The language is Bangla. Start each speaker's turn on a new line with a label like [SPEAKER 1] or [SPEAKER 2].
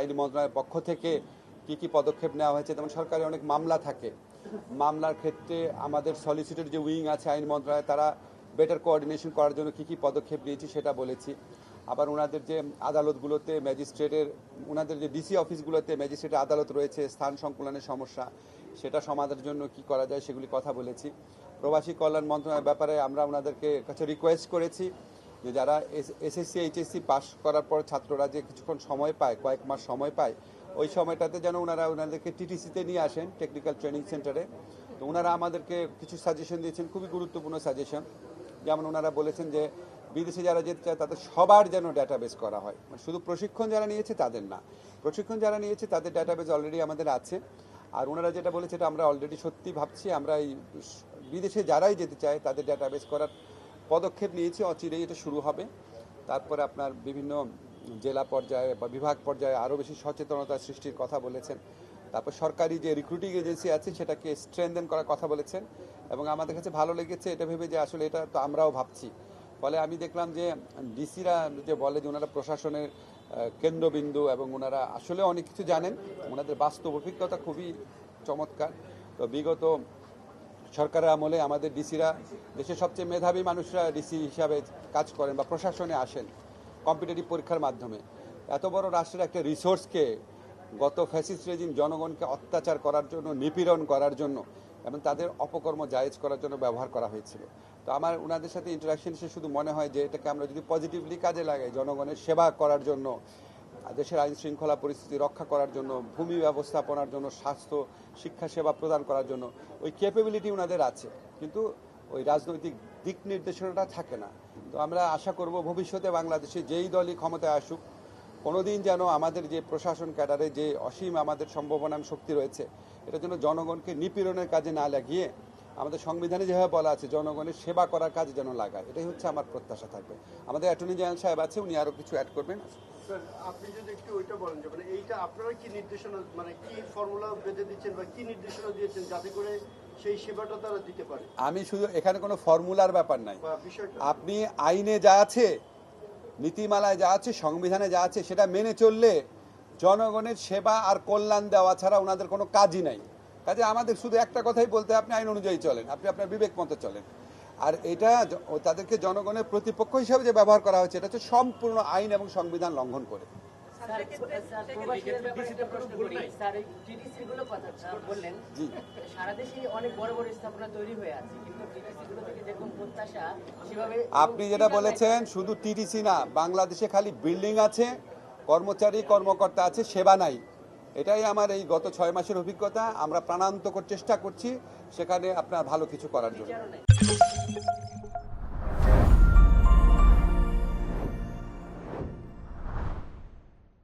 [SPEAKER 1] আইন মন্ত্রণালয়ের পক্ষ থেকে কি পদক্ষেপ নেওয়া হয়েছে। যেমন সরকারি অনেক মামলা থাকে, মামলার ক্ষেত্রে আমাদের সলিসিটর যে উইং আছে আইন মন্ত্রণালয়, তারা বেটার কোঅর্ডিনেশন করার জন্য কি পদক্ষেপ নিয়েছি সেটা বলেছি। আবার ওনাদের যে আদালতগুলোতে ম্যাজিস্ট্রেটের, ওনাদের যে ডিসি অফিসগুলোতে ম্যাজিস্ট্রেটের আদালত রয়েছে, স্থান সংকুলনের সমস্যা, সেটা সমাধানের জন্য কি করা যায় সেগুলি কথা বলেছি। প্রবাসী কল্যাণ মন্ত্রণালয়ের ব্যাপারে আমরা ওনাদেরকে কাছে রিকোয়েস্ট করেছি যে যারা এসএসসি এইচএসসি পাস করার পর ছাত্ররা যে কিছুক্ষণ সময় পায়, কয়েক মাস সময় পায়, ওই সময়টাতে যেন ওনাদেরকে টিটিসিতে নিয়ে আসেন, টেকনিক্যাল ট্রেনিং সেন্টারে। তো ওনারা আমাদেরকে কিছু সাজেশন দিয়েছেন, খুবই গুরুত্বপূর্ণ সাজেশন। যেমন ওনারা বলেছেন যে বিদেশে যারা যেতে চায় তাদের সবার যেন ডাটাবেস করা হয়, মানে শুধু প্রশিক্ষণ যারা নিয়েছে তাদের না, প্রশিক্ষণ যারা নিয়েছে তাদের ডাটাবেস অলরেডি আমাদের আছে। আর ওনারা যেটা বলেছে এটা আমরা অলরেডি সত্যি ভাবছি, আমরা এই বিদেশে যারাই যেতে চায় তাদের ডাটাবেস করার পদক্ষেপ নিয়েছি, অচিরেই এটা শুরু হবে। তারপরে আপনার বিভিন্ন জেলা পর্যায়ে বা বিভাগ পর্যায়ে আরও বেশি সচেতনতা সৃষ্টির কথা বলেছেন। তারপর সরকারি যে রিক্রুটিং এজেন্সি আছে সেটাকে স্ট্রেনথেন করার কথা বলেছেন। এবং আমাদের কাছে ভালো লেগেছে এটা ভেবে যে আসলে এটা তো আমরাও ভাবছি। ফলে আমি দেখলাম যে ডিসিরা যে বলে যে ওনারা প্রশাসনের কেন্দ্রবিন্দু এবং ওনারা আসলে অনেক কিছু জানেন, ওনাদের বাস্তব অভিজ্ঞতা খুবই চমৎকার। তো বিগত সরকারের আমলে আমাদের ডিসিরা, দেশের সবচেয়ে মেধাবী মানুষরা ডিসি হিসাবে কাজ করেন বা প্রশাসনে আসেন কম্পিটিটিভ পরীক্ষার মাধ্যমে। এত বড় রাষ্ট্রের একটা রিসোর্সকে গত ফ্যাসিস্ট রেজিম জনগণকে অত্যাচার করার জন্য, নিপীড়ন করার জন্য এবং তাদের অপকর্ম জায়েজ করার জন্য ব্যবহার করা হয়েছিল। তো আমার ওনাদের সাথে ইন্টারাকশন এসে শুধু মনে হয় যে এটাকে আমরা যদি পজিটিভলি কাজে লাগাই, জনগণের সেবা করার জন্য, দেশের আইন শৃঙ্খলা পরিস্থিতি রক্ষা করার জন্য, ভূমি ব্যবস্থাপনার জন্য, স্বাস্থ্য শিক্ষা সেবা প্রদান করার জন্য ওই ক্যাপাবিলিটি ওনাদের আছে, কিন্তু ওই রাজনৈতিক দিক নির্দেশনাটা থাকে না। তো আমরা আশা করব ভবিষ্যতে বাংলাদেশে যেই দলই ক্ষমতায় আসুক, কোনোদিন যেন আমাদের যে প্রশাসন ক্যাডারে যে অসীম আমাদের সম্ভাবনা শক্তি রয়েছে, এটা যেন জনগণকে নিপীড়নের কাজে না লাগিয়ে আমাদের সংবিধানে যেভাবে বলা আছে জনগণের সেবা করার কাজে যেন লাগায়, এটাই হচ্ছে আমার প্রত্যাশা থাকবে। আমাদের অ্যাটর্নি জেনারেল সাহেব আছে, উনি আরও কিছু অ্যাড করবেন।
[SPEAKER 2] স্যার, আপনি যদি একটু ওইটা বলেন যে মানে এইটা আপনারা কি নির্দেশনা, মানে কি ফর্মুলা বেঁধে দিচ্ছেন বা কি নির্দেশনা দিয়েছেন যাতে করে সেই সেবাটা তারা দিতে পারে?
[SPEAKER 1] আমি শুধু এখানে কোনো ফর্মুলার ব্যাপার নাই, আপনি আইনে যা আছে, নীতিমালায় যা আছে, সংবিধানে যা আছে সেটা মেনে চললে জনগণের সেবা আর কল্যাণ দেওয়া ছাড়া ওনাদের কোনো কাজই নাই। কাজে আমাদের শুধু একটা কথাই বলতে, আপনি আইন অনুযায়ী চলেন, আপনি আপনার বিবেক মতো চলেন। আর এটা তাদেরকে জনগণের প্রতিপক্ষ হিসাবে যে ব্যবহার করা হচ্ছে এটা হচ্ছে সম্পূর্ণ আইন এবং সংবিধান লঙ্ঘন করে। আপনি যেটা বলেছেন শুধু টিটিসি না, বাংলাদেশে খালি বিল্ডিং আছে, কর্মচারী কর্মকর্তা আছে, সেবা নাই। এটাই আমার এই গত 6 মাসের অভিজ্ঞতা। আমরা প্রাণান্তকর চেষ্টা করছি সেখানে আপনার ভালো কিছু করার জন্য।